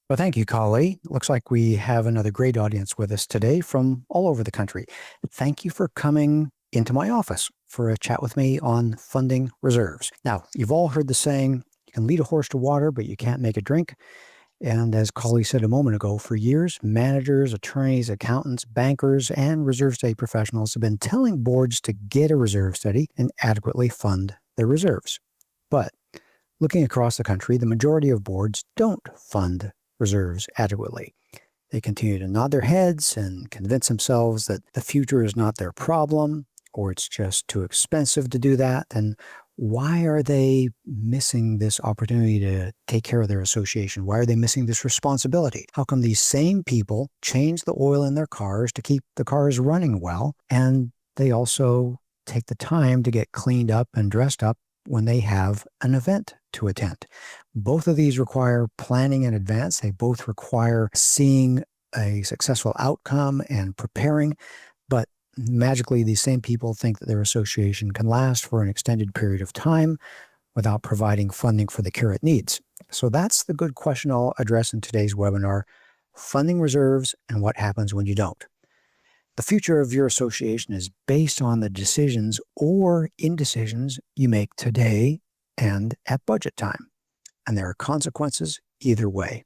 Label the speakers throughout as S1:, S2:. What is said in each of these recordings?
S1: Well, thank you, Kali. Looks like we have another great audience with us today from all over the country. Thank you for coming into my office for a chat with me on funding reserves. Now, you've all heard the saying, you can lead a horse to water, but you can't make it drink. And as Kali said a moment ago, for years, managers, attorneys, accountants, bankers, and reserve study professionals have been telling boards to get a reserve study and adequately fund their reserves. But looking across the country, the majority of boards don't fund reserves adequately. They continue to nod their heads and convince themselves that the future is not their problem, or it's just too expensive to do that. And why are they missing this opportunity to take care of their association? Why are they missing this responsibility? How come these same people change the oil in their cars to keep the cars running well, and they also take the time to get cleaned up and dressed up when they have an event to attend? Both of these require planning in advance. They both require seeing a successful outcome and preparing, but magically these same people think that their association can last for an extended period of time without providing funding for the care it needs. So that's the good question I'll address in today's webinar: funding reserves and what happens when you don't. The future of your association is based on the decisions or indecisions you make today and at budget time, and there are consequences either way.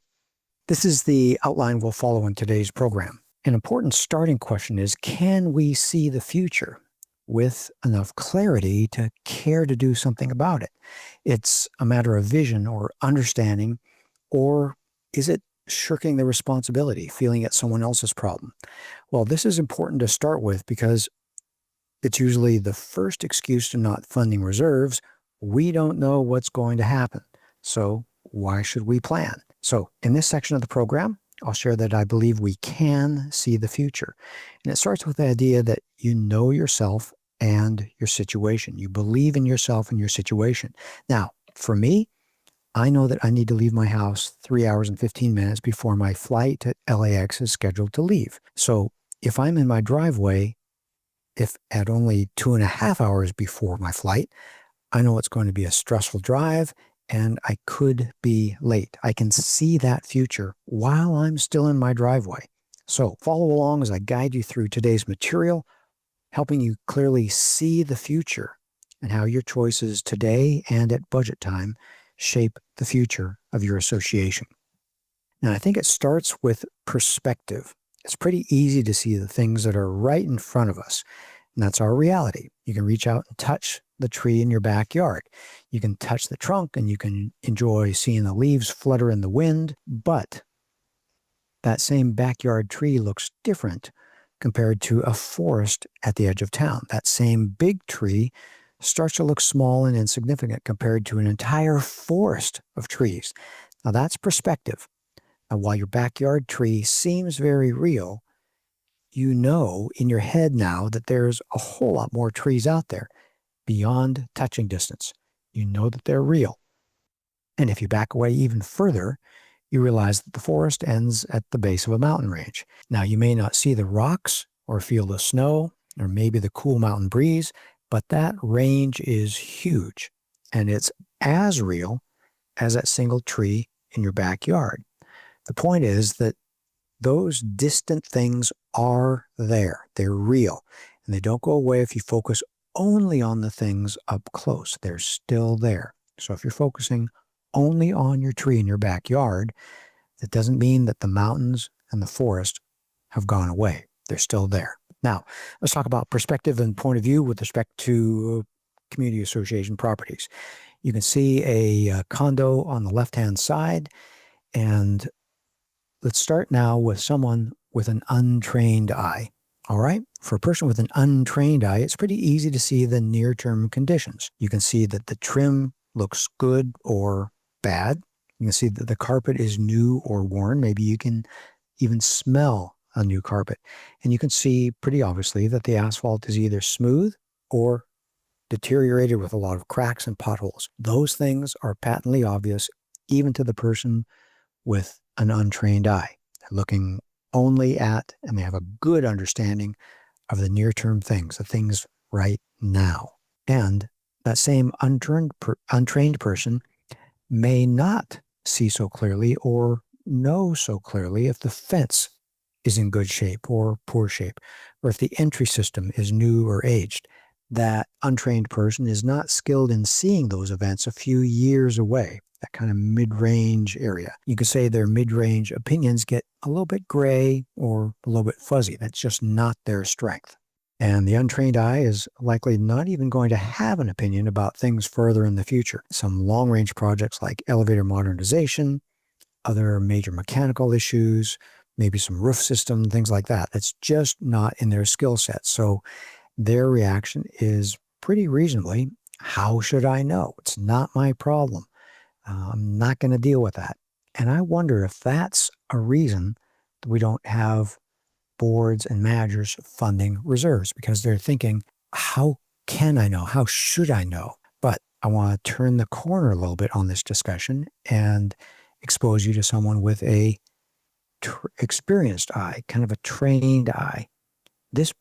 S1: This is the outline we'll follow in today's program. An important starting question is, can we see the future with enough clarity to care to do something about it? It's a matter of vision or understanding, or is it shirking the responsibility, feeling it's someone else's problem? Well, this is important to start with because it's usually the first excuse to not funding reserves. We don't know what's going to happen, so why should we plan? So in this section of the program, I'll share that I believe we can see the future. And it starts with the idea that you know yourself and your situation. You believe in yourself and your situation. Now, for me, I know that I need to leave my house 3 hours and 15 minutes before my flight to LAX is scheduled to leave. So if I'm in my driveway, if at only 2.5 hours before my flight, I know it's going to be a stressful drive and I could be late. I can see that future while I'm still in my driveway. So follow along as I guide you through today's material, helping you clearly see the future and how your choices today and at budget time shape the future of your association. Now, I think it starts with perspective. It's pretty easy to see the things that are right in front of us, and that's our reality. You can reach out and touch the tree in your backyard. You can touch the trunk and you can enjoy seeing the leaves flutter in the wind, but that same backyard tree looks different compared to a forest at the edge of town. That same big tree starts to look small and insignificant compared to an entire forest of trees. Now that's perspective. And while your backyard tree seems very real, you know in your head now that there's a whole lot more trees out there beyond touching distance. You know that they're real. And if you back away even further, you realize that the forest ends at the base of a mountain range. Now, you may not see the rocks or feel the snow or maybe the cool mountain breeze, but that range is huge, and it's as real as that single tree in your backyard. The point is that those distant things are there. They're real, and they don't go away if you focus only on the things up close. They're still there. So if you're focusing only on your tree in your backyard, that doesn't mean that the mountains and the forest have gone away. They're still there. Now, let's talk about perspective and point of view with respect to community association properties. You can see a condo on the left-hand side, and let's start now with someone with an untrained eye. All right? For a person with an untrained eye, it's pretty easy to see the near-term conditions. You can see that the trim looks good or bad. You can see that the carpet is new or worn. Maybe you can even smell a new carpet. And you can see pretty obviously that the asphalt is either smooth or deteriorated with a lot of cracks and potholes. Those things are patently obvious even to the person with an untrained eye. They're looking only at, and they have a good understanding of the near-term things, the things right now. And that same untrained person may not see so clearly or know so clearly if the fence is in good shape or poor shape, or if the entry system is new or aged. That untrained person is not skilled in seeing those events a few years away, that kind of mid-range area. You could say their mid-range opinions get a little bit gray or a little bit fuzzy. That's just not their strength. And the untrained eye is likely not even going to have an opinion about things further in the future. Some long-range projects like elevator modernization, other major mechanical issues, maybe some roof system, things like that. That's just not in their skill set. So their reaction is pretty reasonably, how should I know? It's not my problem. I'm not going to deal with that. And I wonder if that's a reason that we don't have boards and managers funding reserves, because they're thinking, how can I know? How should I know? But I want to turn the corner a little bit on this discussion and expose you to someone with a experienced eye, kind of a trained eye.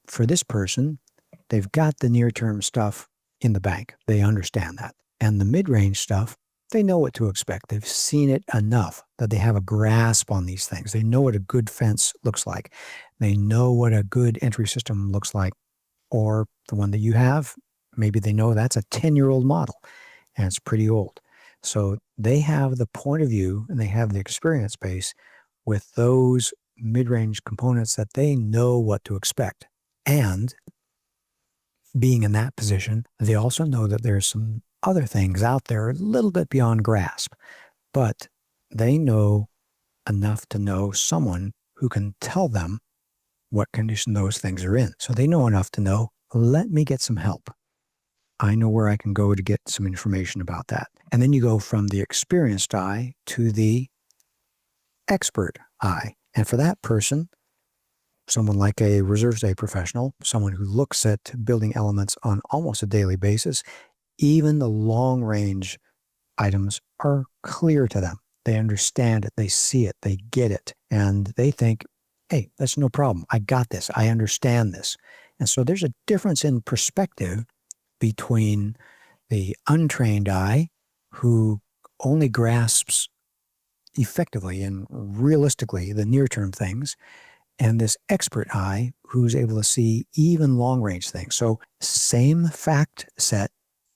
S1: For this person, they've got the near-term stuff in the bank. They understand that. And the mid-range stuff, they know what to expect. They've seen it enough that they have a grasp on these things. They know what a good fence looks like. They know what a good entry system looks like. Or the one that you have, maybe they know that's a 10-year-old model and it's pretty old. So they have the point of view and they have the experience base with those mid-range components that they know what to expect. And being in that position, they also know that there's some other things out there a little bit beyond grasp, but they know enough to know someone who can tell them what condition those things are in. So they know enough to know, let me get some help. I know where I can go to get some information about that. And then you go from the experienced eye to the expert eye. And for that person, someone like a reserves day professional, someone who looks at building elements on almost a daily basis, even the long range items are clear to them. They understand it, they see it, they get it, and they think, hey, that's no problem. I got this. I understand this. And so there's a difference in perspective between the untrained eye, who only grasps effectively and realistically the near-term things, and this expert eye who's able to see even long-range things. So same fact set,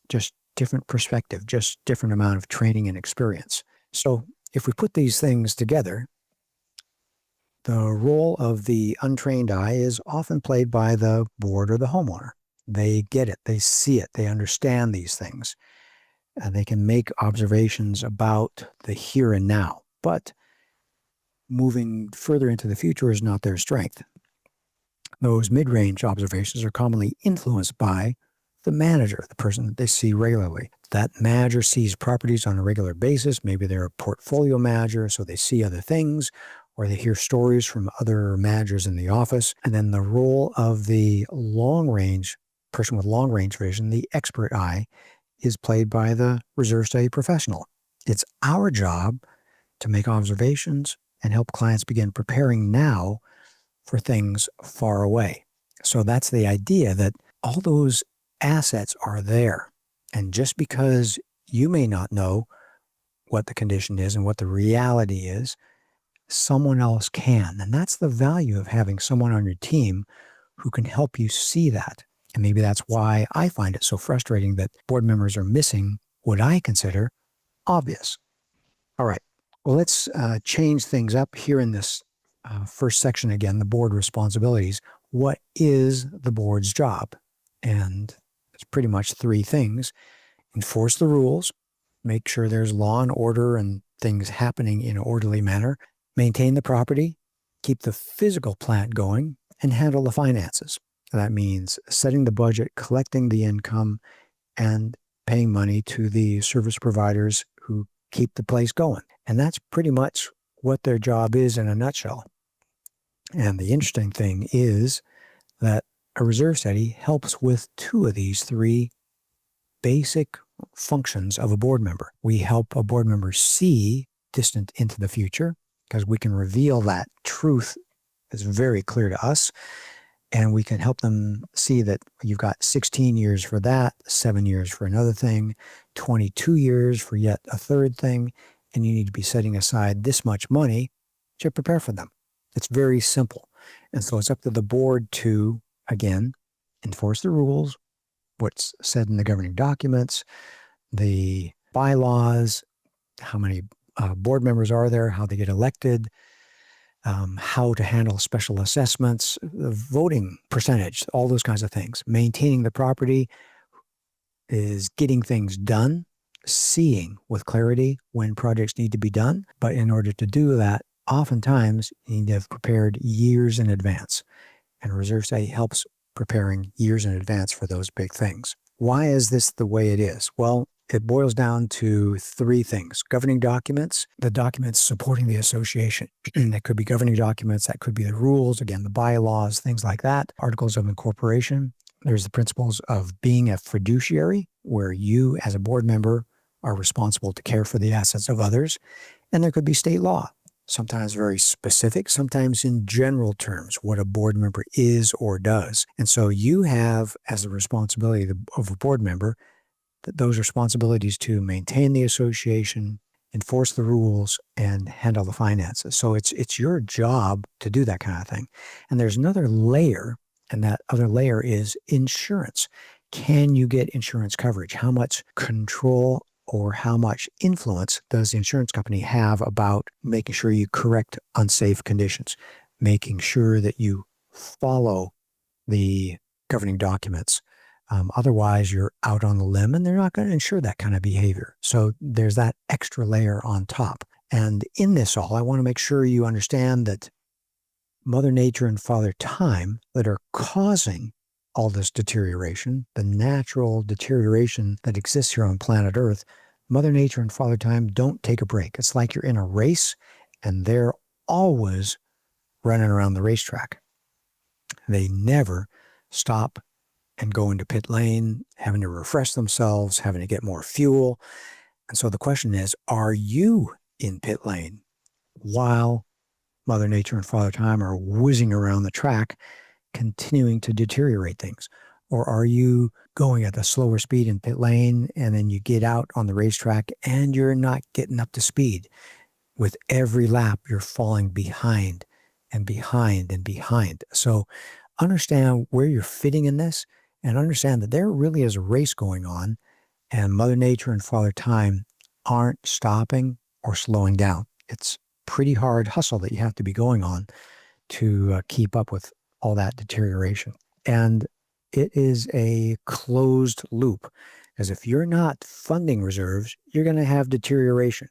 S1: just different perspective, just different amount of training and experience. So if we put these things together, the role of the untrained eye is often played by the board or the homeowner. They get it, they see it, they understand these things. They can make observations about the here and now, but moving further into the future is not their strength. Those mid-range observations are commonly influenced by the manager, the person that they see regularly. That manager sees properties on a regular basis. Maybe they're a portfolio manager, so they see other things, or they hear stories from other managers in the office. And then the role of the long-range person with long-range vision, the expert eye, is played by the reserve study professional. It's our job to make observations and help clients begin preparing now for things far away. So that's the idea, that all those assets are there. And just because you may not know what the condition is and what the reality is, someone else can. And that's the value of having someone on your team who can help you see that. And maybe that's why I find it so frustrating that board members are missing what I consider obvious. All right. Well, let's change things up here in this first section again, the board responsibilities. What is the board's job? And it's pretty much three things. Enforce the rules, make sure there's law and order and things happening in an orderly manner, maintain the property, keep the physical plant going, and handle the finances. That means setting the budget, collecting the income, and paying money to the service providers who keep the place going. And that's pretty much what their job is in a nutshell. And the interesting thing is that a reserve study helps with two of these three basic functions of a board member. We help a board member see distant into the future because we can reveal that truth that's very clear to us. And we can help them see that you've got 16 years for that, 7 years for another thing, 22 years for yet a third thing, and you need to be setting aside this much money to prepare for them. It's very simple. And so it's up to the board to, again, enforce the rules, what's said in the governing documents, the bylaws, how many board members are there, how they get elected, how to handle special assessments, the voting percentage, all those kinds of things. Maintaining the property is getting things done, seeing with clarity when projects need to be done. But in order to do that, oftentimes you need to have prepared years in advance. And Reserve Study helps preparing years in advance for those big things. Why is this the way it is? Well, it boils down to three things. Governing documents, the documents supporting the association. That could be governing documents, that could be the rules, again, the bylaws, things like that. Articles of incorporation. There's the principles of being a fiduciary, where you as a board member are responsible to care for the assets of others. And there could be state law, sometimes very specific, sometimes in general terms, what a board member is or does. And so you have, as a responsibility of a board member, those responsibilities to maintain the association, enforce the rules, and handle the finances. So it's your job to do that kind of thing. And there's another layer, and that other layer is insurance. Can you get insurance coverage? How much control or how much influence does the insurance company have about making sure you correct unsafe conditions, making sure that you follow the governing documents? Otherwise, you're out on the limb and they're not going to insure that kind of behavior. So there's that extra layer on top. And in this all, I want to make sure you understand that Mother Nature and Father Time that are causing all this deterioration, the natural deterioration that exists here on planet Earth, Mother Nature and Father Time don't take a break. It's like you're in a race and they're always running around the racetrack. They never stop and go into pit lane, having to refresh themselves, having to get more fuel. And so the question is, are you in pit lane while Mother Nature and Father Time are whizzing around the track, continuing to deteriorate things? Or are you going at a slower speed in pit lane and then you get out on the racetrack and you're not getting up to speed? With every lap, you're falling behind and behind and behind. So understand where you're fitting in this and understand that there really is a race going on and Mother Nature and Father Time aren't stopping or slowing down. It's pretty hard hustle that you have to be going on to keep up with all that deterioration. And it is a closed loop, because if you're not funding reserves, you're going to have deterioration.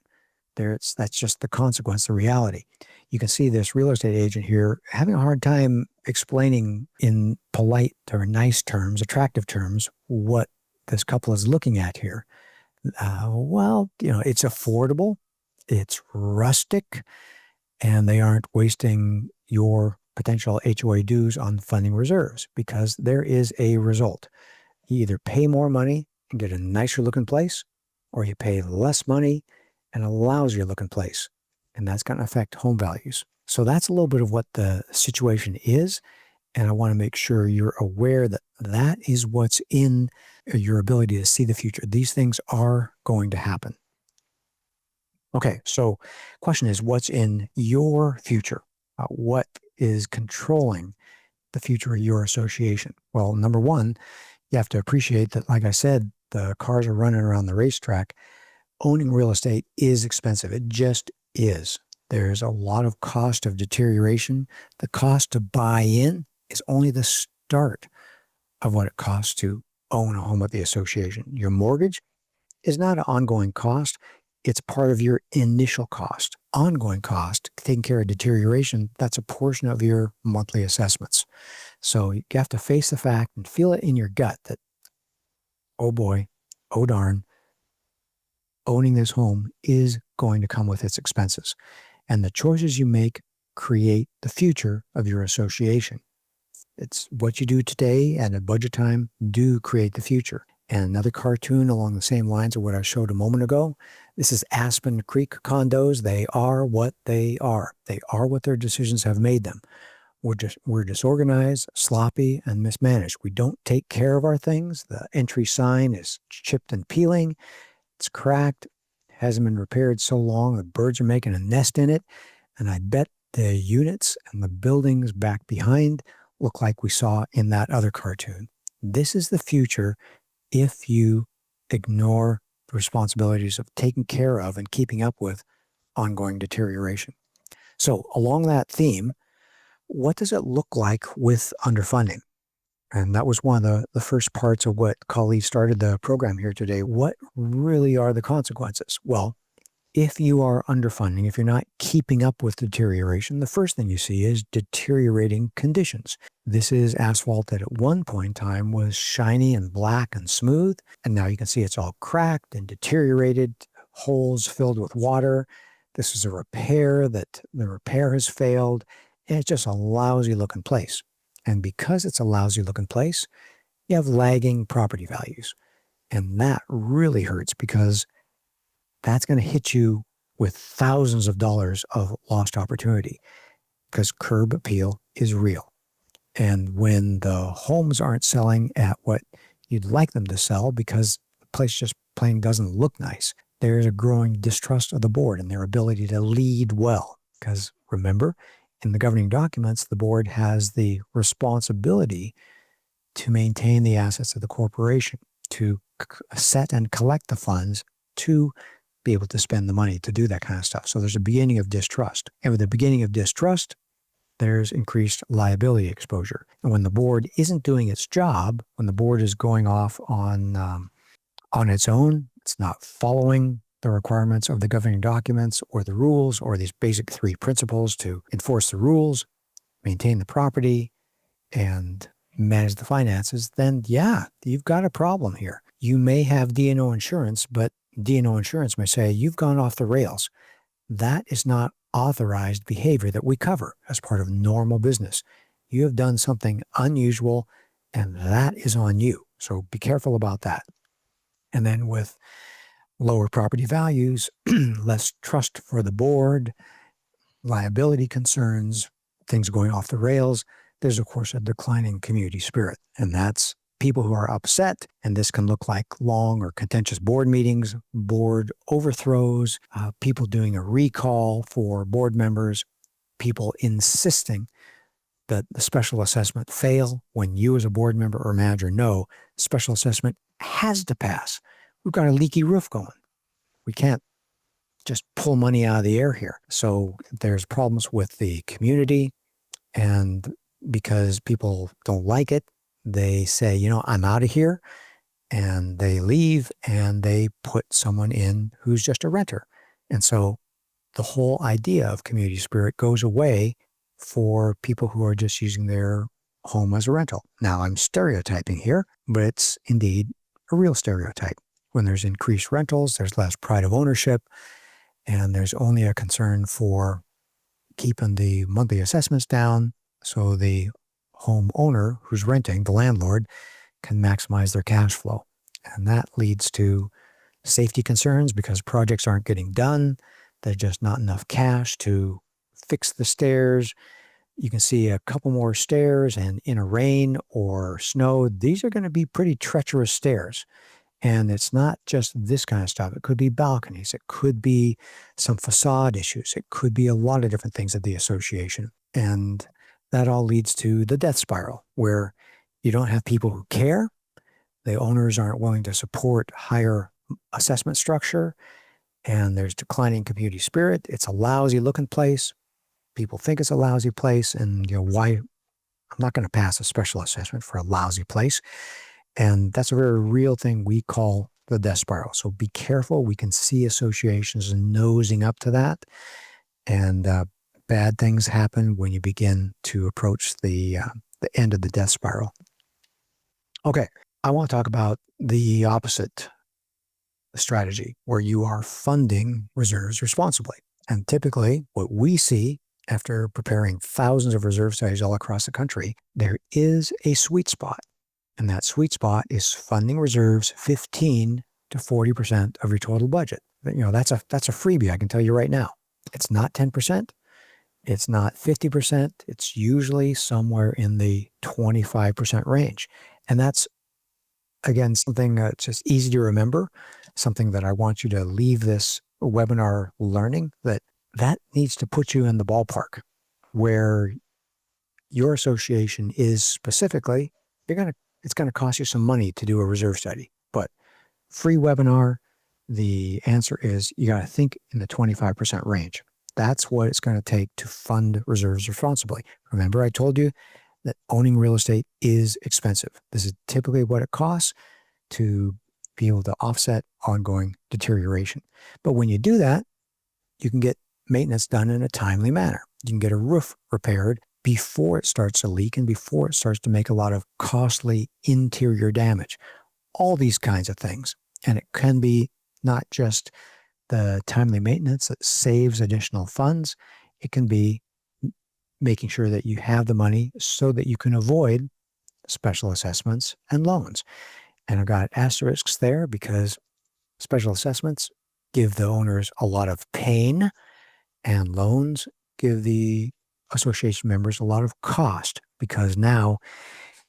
S1: That's just the consequence, the reality. You can see this real estate agent here having a hard time explaining in polite or nice terms, attractive terms, what this couple is looking at here. Well, it's affordable, it's rustic, and they aren't wasting your potential HOA dues on funding reserves, because there is a result. You either pay more money and get a nicer looking place, or you pay less money and a lousier looking place. And that's going to affect home values. So that's a little bit of what the situation is. And I want to make sure you're aware that that is what's in your ability to see the future. These things are going to happen. Okay, so question is, what's in your future? What is controlling the future of your association? Well, number one, you have to appreciate that, like I said, the cars are running around the racetrack. Owning real estate is expensive. It just is. There's a lot of cost of deterioration. The cost to buy in is only the start of what it costs to own a home with the association. Your mortgage is not an ongoing cost. It's part of your initial cost. Ongoing cost, taking care of deterioration, that's a portion of your monthly assessments. So you have to face the fact and feel it in your gut that, oh boy, oh darn, owning this home is going to come with its expenses. And the choices you make create the future of your association. It's what you do today and at budget time do create the future. And another cartoon along the same lines of what I showed a moment ago. This is Aspen Creek condos. They are what they are. They are what their decisions have made them. We're disorganized, sloppy, and mismanaged. We don't take care of our things. The entry sign is chipped and peeling. It's cracked. Hasn't been repaired so long the birds are making a nest in it. And I bet the units and the buildings back behind look like we saw in that other cartoon. This is the future if you ignore the responsibilities of taking care of and keeping up with ongoing deterioration. So along that theme, what does it look like with underfunding? And that was one of the first parts of what Kali started the program here today. What really are the consequences? Well, if you are underfunding, if you're not keeping up with deterioration, the first thing you see is deteriorating conditions. This is asphalt that at one point in time was shiny and black and smooth, and now you can see it's all cracked and deteriorated, holes filled with water. This is a repair that the repair has failed, and it's just a lousy looking place. And because it's a lousy looking place, you have lagging property values. And that really hurts because that's going to hit you with thousands of dollars of lost opportunity because curb appeal is real. And when the homes aren't selling at what you'd like them to sell because the place just plain doesn't look nice, there's a growing distrust of the board and their ability to lead well. Because remember, in the governing documents, the board has the responsibility to maintain the assets of the corporation, to set and collect the funds, to be able to spend the money to do that kind of stuff. So there's a beginning of distrust. And with the beginning of distrust, there's increased liability exposure. And when the board isn't doing its job, when the board is going off on its own, it's not following the requirements of the governing documents or the rules or these basic three principles to enforce the rules, maintain the property, and manage the finances, then yeah, you've got a problem here. You may have D&O insurance, but D&O insurance may say you've gone off the rails. That is not authorized behavior that we cover as part of normal business. You have done something unusual, and that is on you. So be careful about that. And then with lower property values, less trust for the board, liability concerns, things going off the rails, there's, of course, a declining community spirit. And that's people who are upset. And this can look like long or contentious board meetings, board overthrows, people doing a recall for board members, people insisting that the special assessment fail when you as a board member or manager know special assessment has to pass. We've got a leaky roof going. We can't just pull money out of the air here. So there's problems with the community, and because people don't like it, they say, I'm out of here, and they leave and they put someone in who's just a renter. And so the whole idea of community spirit goes away for people who are just using their home as a rental. Now, I'm stereotyping here, but it's indeed a real stereotype. When there's increased rentals, there's less pride of ownership, and there's only a concern for keeping the monthly assessments down so the homeowner who's renting, the landlord, can maximize their cash flow. And that leads to safety concerns because projects aren't getting done. There's just not enough cash to fix the stairs. You can see a couple more stairs, and in a rain or snow, these are going to be pretty treacherous stairs. And it's not just this kind of stuff. It could be balconies. It could be some facade issues. It could be a lot of different things at the association. And that all leads to the death spiral, where you don't have people who care. The owners aren't willing to support higher assessment structure. And there's declining community spirit. It's a lousy looking place. People think it's a lousy place. And why? I'm not going to pass a special assessment for a lousy place. And that's a very real thing we call the death spiral. So be careful. We can see associations nosing up to that. And bad things happen when you begin to approach the end of the death spiral. Okay, I want to talk about the opposite strategy, where you are funding reserves responsibly. And typically, what we see after preparing thousands of reserve studies all across the country, there is a sweet spot. And that sweet spot is funding reserves 15 to 40% of your total budget. That's a freebie, I can tell you right now. It's not 10%. It's not 50%. It's usually somewhere in the 25% range. And that's, again, something that's just easy to remember, something that I want you to leave this webinar learning, that that needs to put you in the ballpark where your association is specifically, it's going to cost you some money to do a reserve study, but free webinar, the answer is you got to think in the 25% range. That's what it's going to take to fund reserves responsibly. Remember, I told you that owning real estate is expensive. This is typically what it costs to be able to offset ongoing deterioration. But when you do that, you can get maintenance done in a timely manner. You can get a roof repaired before it starts to leak and before it starts to make a lot of costly interior damage. All these kinds of things. And it can be not just the timely maintenance that saves additional funds. It can be making sure that you have the money so that you can avoid special assessments and loans. And I've got asterisks there because special assessments give the owners a lot of pain, and loans give the association members a lot of cost, because now,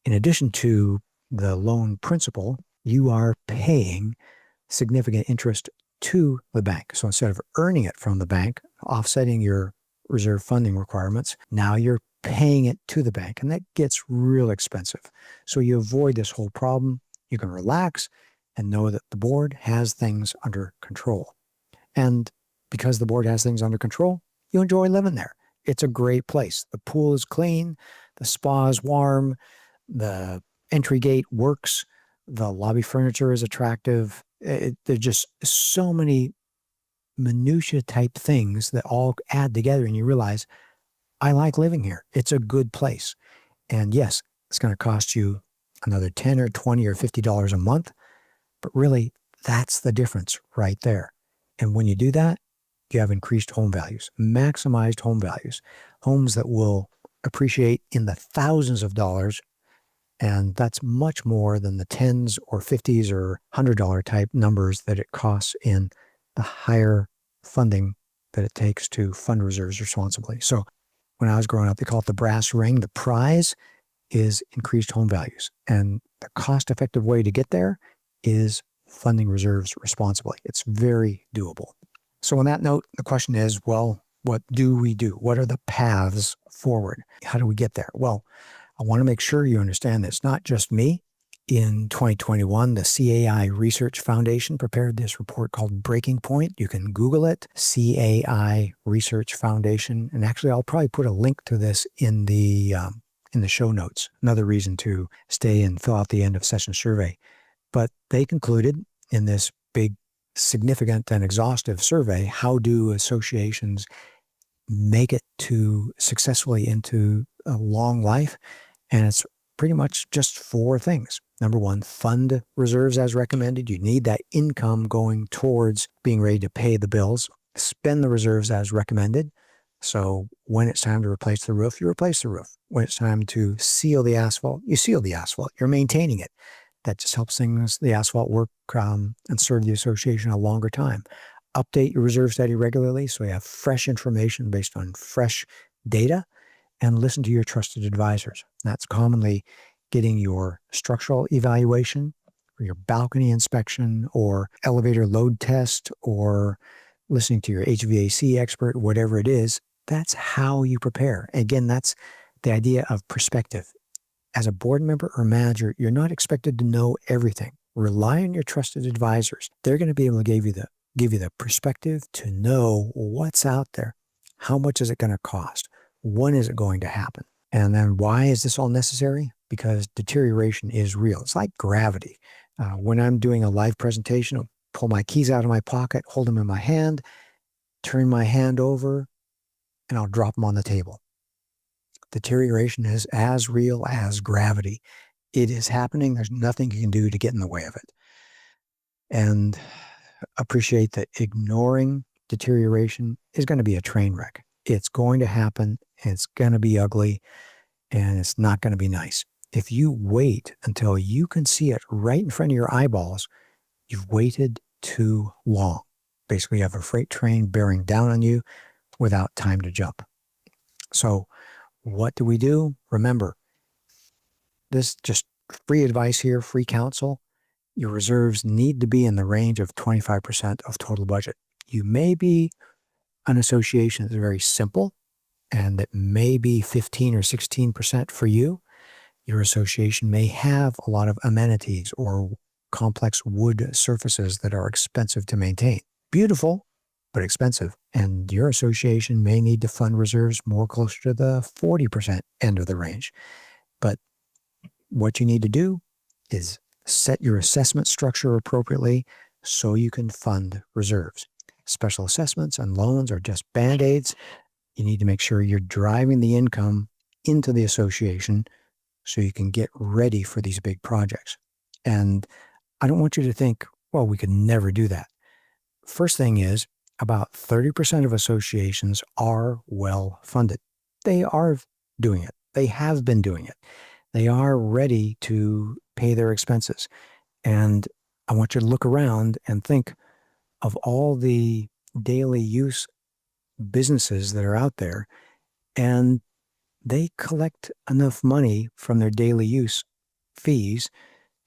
S1: in addition to the loan principal, you are paying significant interest to the bank. So instead of earning it from the bank, offsetting your reserve funding requirements, now you're paying it to the bank, and that gets real expensive. So you avoid this whole problem. You can relax and know that the board has things under control. And because the board has things under control, you enjoy living there. It's a great place. The pool is clean, the spa is warm, the entry gate works, the lobby furniture is attractive. There's just so many minutia type things that all add together, and you realize, I like living here. It's a good place. And yes, it's going to cost you another $10 or $20 or $50 a month, but really that's the difference right there. And when you do that, you have increased home values, maximized home values, homes that will appreciate in the thousands of dollars. And that's much more than the tens or 50s or $100 type numbers that it costs in the higher funding that it takes to fund reserves responsibly. So when I was growing up, they call it the brass ring. The prize is increased home values. And the cost-effective way to get there is funding reserves responsibly. It's very doable. So on that note, the question is, well, what do we do? What are the paths forward? How do we get there? Well, I want to make sure you understand that it's not just me. In 2021, the CAI Research Foundation prepared this report called Breaking Point. You can Google it, CAI Research Foundation. And actually, I'll probably put a link to this in the show notes. Another reason to stay and fill out the end of session survey. But they concluded in this big, significant and exhaustive survey, how do associations make it to successfully into a long life? And it's pretty much just four things. Number one, fund reserves as recommended. You need that income going towards being ready to pay the bills. Spend the reserves as recommended. So when it's time to replace the roof, you replace the roof. When it's time to seal the asphalt, you seal the asphalt. You're maintaining it. That just helps the asphalt work and serve the association a longer time. Update your reserve study regularly so you have fresh information based on fresh data, and listen to your trusted advisors. That's commonly getting your structural evaluation or your balcony inspection or elevator load test or listening to your HVAC expert, whatever it is. That's how you prepare. Again, that's the idea of perspective. As a board member or manager, you're not expected to know everything. Rely on your trusted advisors. They're going to be able to give you the perspective to know what's out there. How much is it going to cost? When is it going to happen? And then why is this all necessary? Because deterioration is real. It's like gravity. When I'm doing a live presentation, I'll pull my keys out of my pocket, hold them in my hand, turn my hand over, and I'll drop them on the table. Deterioration is as real as gravity. It is happening. There's nothing you can do to get in the way of it. And appreciate that ignoring deterioration is going to be a train wreck. It's going to happen. It's going to be ugly, and it's not going to be nice. If you wait until you can see it right in front of your eyeballs, you've waited too long. Basically, you have a freight train bearing down on you without time to jump. So what do we do? Remember, this just free advice here, free counsel. Your reserves need to be in the range of 25% of total budget. You may be an association that's very simple and that may be 15 or 16% for you. Your association may have a lot of amenities or complex wood surfaces that are expensive to maintain. Beautiful, but expensive. And your association may need to fund reserves more closer to the 40% end of the range. But what you need to do is set your assessment structure appropriately so you can fund reserves. Special assessments and loans are just Band-Aids. You need to make sure you're driving the income into the association so you can get ready for these big projects. And I don't want you to think, well, we could never do that. First thing is, about 30% of associations are well funded. They are doing it. They have been doing it. They are ready to pay their expenses. And I want you to look around and think of all the daily use businesses that are out there, and they collect enough money from their daily use fees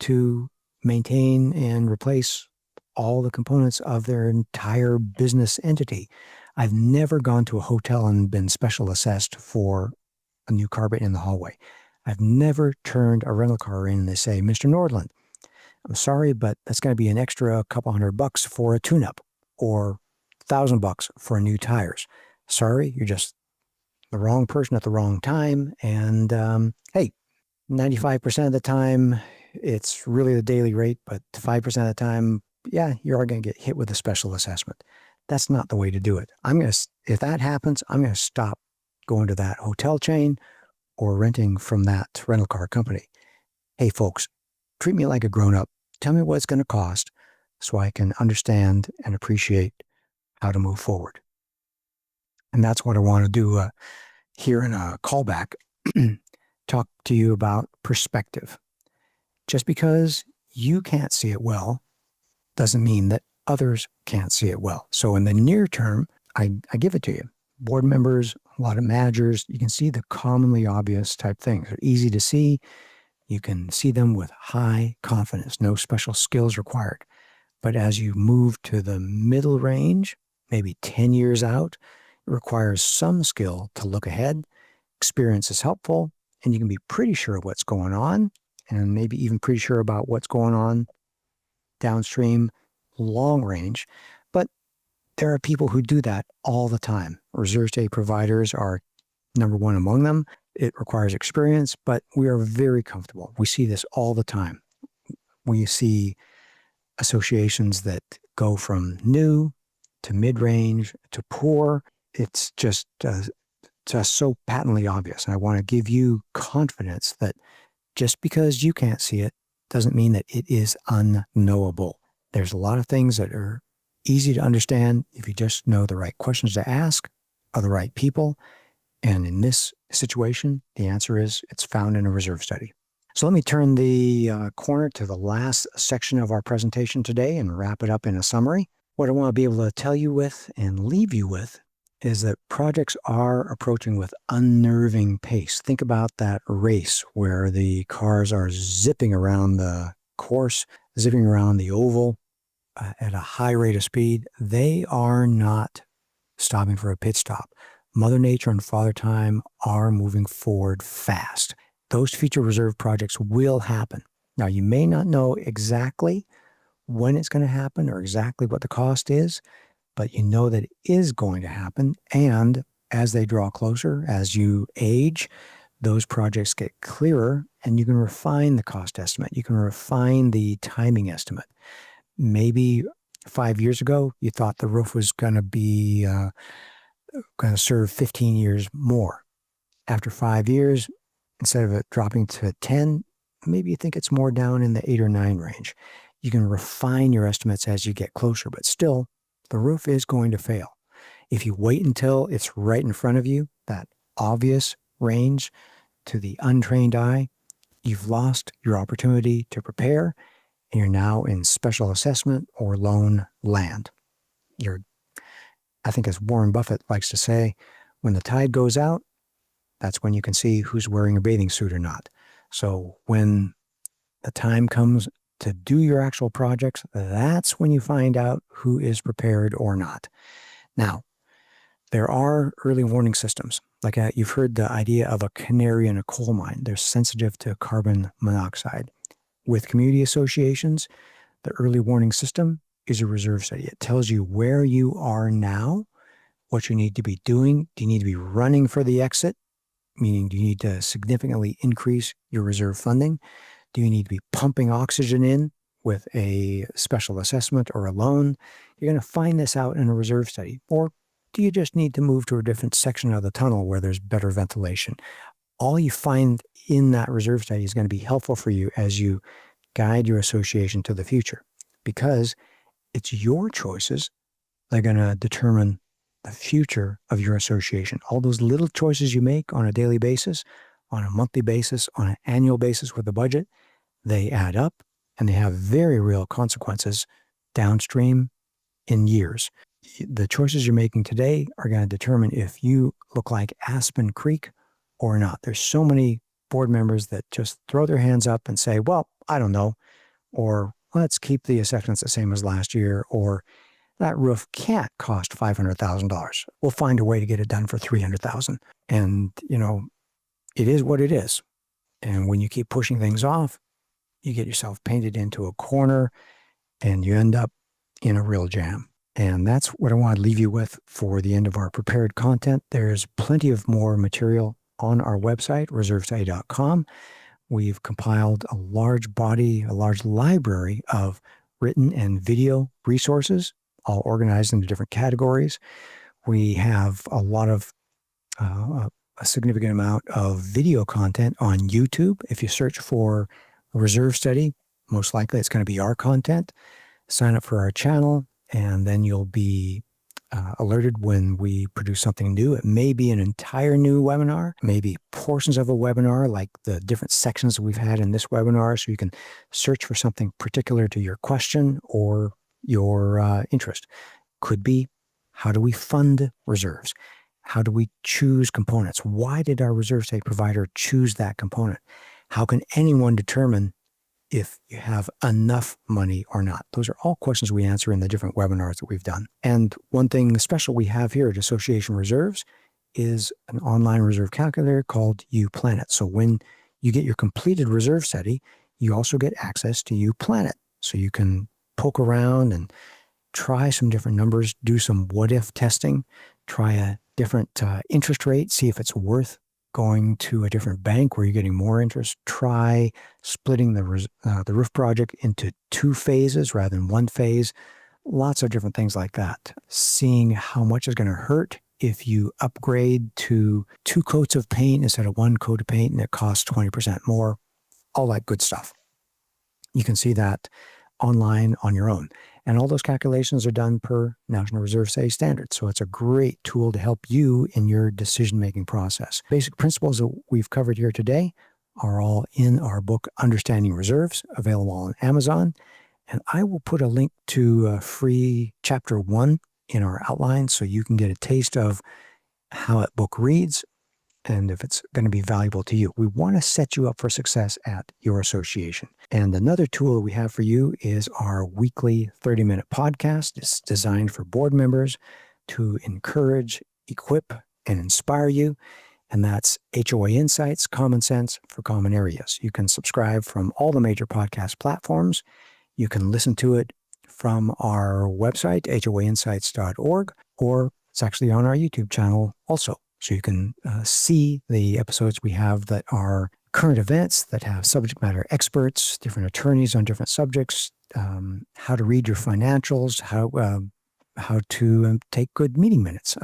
S1: to maintain and replace all the components of their entire business entity. I've never gone to a hotel and been special assessed for a new carpet in the hallway. I've never turned a rental car in and they say, Mr. Nordlund, I'm sorry, but that's going to be an extra couple $100 for a tune-up or $1,000 for new tires. Sorry, you're just the wrong person at the wrong time. And hey, 95% of the time, it's really the daily rate, but 5% of the time, yeah, you're going to get hit with a special assessment. That's not the way to do it. If that happens, I'm going to stop going to that hotel chain or renting from that rental car company. Hey, folks, treat me like a grown-up. Tell me what it's going to cost so I can understand and appreciate how to move forward. And that's what I want to do here in a callback. Talk to you about perspective. Just because you can't see it well doesn't mean that others can't see it well. So in the near term, I give it to you. Board members, a lot of managers, you can see the commonly obvious type things. They're easy to see. You can see them with high confidence, no special skills required. But as you move to the middle range, maybe 10 years out, it requires some skill to look ahead. Experience is helpful, and you can be pretty sure of what's going on, and maybe even pretty sure about what's going on downstream, long range. But there are people who do that all the time. Reserve state providers are number one among them. It requires experience, but we are very comfortable. We see this all the time. We see associations that go from new to mid-range to poor. It's just so patently obvious. And I want to give you confidence that just because you can't see it doesn't mean that it is unknowable. There's a lot of things that are easy to understand if you just know the right questions to ask of the right people. And in this situation, the answer is it's found in a reserve study. So let me turn the corner to the last section of our presentation today and wrap it up in a summary. What I want to be able to tell you with and leave you with is that projects are approaching with unnerving pace. Think about that race where the cars are zipping around the course, zipping around the oval at a high rate of speed. They are not stopping for a pit stop. Mother Nature and Father Time are moving forward fast. Those future reserve projects will happen. Now, you may not know exactly when it's going to happen or exactly what the cost is, but you know that it is going to happen. And as they draw closer, as you age, those projects get clearer and you can refine the cost estimate. You can refine the timing estimate. Maybe 5 years ago, you thought the roof was going to be going to serve 15 years more. After 5 years, instead of it dropping to 10, maybe you think it's more down in the 8 or 9 range. You can refine your estimates as you get closer, but still, the roof is going to fail. If you wait until it's right in front of you, that obvious range to the untrained eye, you've lost your opportunity to prepare, and you're now in special assessment or loan land. I think as Warren Buffett likes to say, when the tide goes out, that's when you can see who's wearing a bathing suit or not. So when the time comes to do your actual projects, that's when you find out who is prepared or not. Now, There are early warning systems. Like you've heard the idea of a canary in a coal mine. They're sensitive to carbon monoxide. With community associations, the early warning system is a reserve study. It tells you where you are now, what you need to be doing. Do you need to be running for the exit? Meaning, do you need to significantly increase your reserve funding? Do you need to be pumping oxygen in with a special assessment or a loan? You're going to find this out in a reserve study. Or do you just need to move to a different section of the tunnel where there's better ventilation? All you find in that reserve study is going to be helpful for you as you guide your association to the future, because it's your choices that are going to determine the future of your association. All those little choices you make on a daily basis, on a monthly basis, on an annual basis with a budget, they add up and they have very real consequences downstream in years. The choices you're making today are going to determine if you look like Aspen Creek or not. There's so many board members that just throw their hands up and say, well, I don't know, or let's keep the assessments the same as last year, or that roof can't cost $500,000. We'll find a way to get it done for $300,000. And, it is what it is. And when you keep pushing things off, you get yourself painted into a corner and you end up in a real jam. And that's what I want to leave you with for the end of our prepared content. There's plenty of more material on our website, reservestudy.com. We've compiled a large library of written and video resources, all organized into different categories. We have a significant amount of video content on YouTube. If you search for a reserve study, most likely it's going to be our content. Sign up for our channel, and then you'll be alerted when we produce something new. It may be an entire new webinar, maybe portions of a webinar, like the different sections that we've had in this webinar, so you can search for something particular to your question or your interest. Could be, how do we fund reserves? How do we choose components? Why did our reserve study provider choose that component? How can anyone determine if you have enough money or not? Those are all questions we answer in the different webinars that we've done. And one thing special we have here at Association Reserves is an online reserve calculator called UPlanet. So when you get your completed reserve study, you also get access to UPlanet. So you can poke around and try some different numbers, do some what-if testing, try a different interest rate, see if it's worth going to a different bank where you're getting more interest. Try splitting the roof project into 2 phases rather than 1 phase. Lots of different things like that. Seeing how much is going to hurt if you upgrade to 2 coats of paint instead of 1 coat of paint and it costs 20% more. All that good stuff. You can see that online on your own. And all those calculations are done per National Reserve Study standards. So it's a great tool to help you in your decision-making process. Basic principles that we've covered here today are all in our book, Understanding Reserves, available on Amazon. And I will put a link to a free chapter 1 in our outline so you can get a taste of how that book reads and if it's going to be valuable to you. We want to set you up for success at your association. And another tool that we have for you is our weekly 30-minute podcast. It's designed for board members to encourage, equip, and inspire you. And that's HOA Insights, Common Sense for Common Areas. You can subscribe from all the major podcast platforms. You can listen to it from our website, hoainsights.org, or it's actually on our YouTube channel also. So you can see the episodes we have that are current events, that have subject matter experts, different attorneys on different subjects, how to read your financials, how to take good meeting minutes,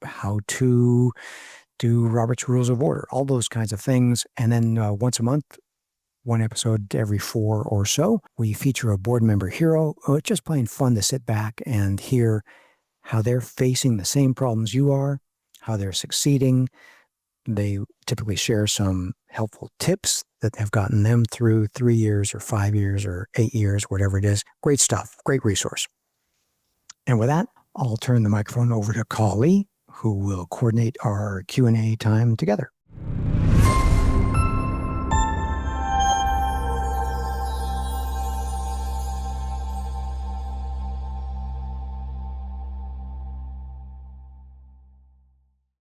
S1: how to do Robert's Rules of Order, all those kinds of things. And then once a month, 1 episode every 4 or so, we feature a board member hero. It's just plain fun to sit back and hear how they're facing the same problems you are, how they're succeeding. They typically share some helpful tips that have gotten them through 3 years or 5 years or 8 years, whatever it is. Great stuff, great resource. And with that, I'll turn the microphone over to Kali, who will coordinate our Q&A time together.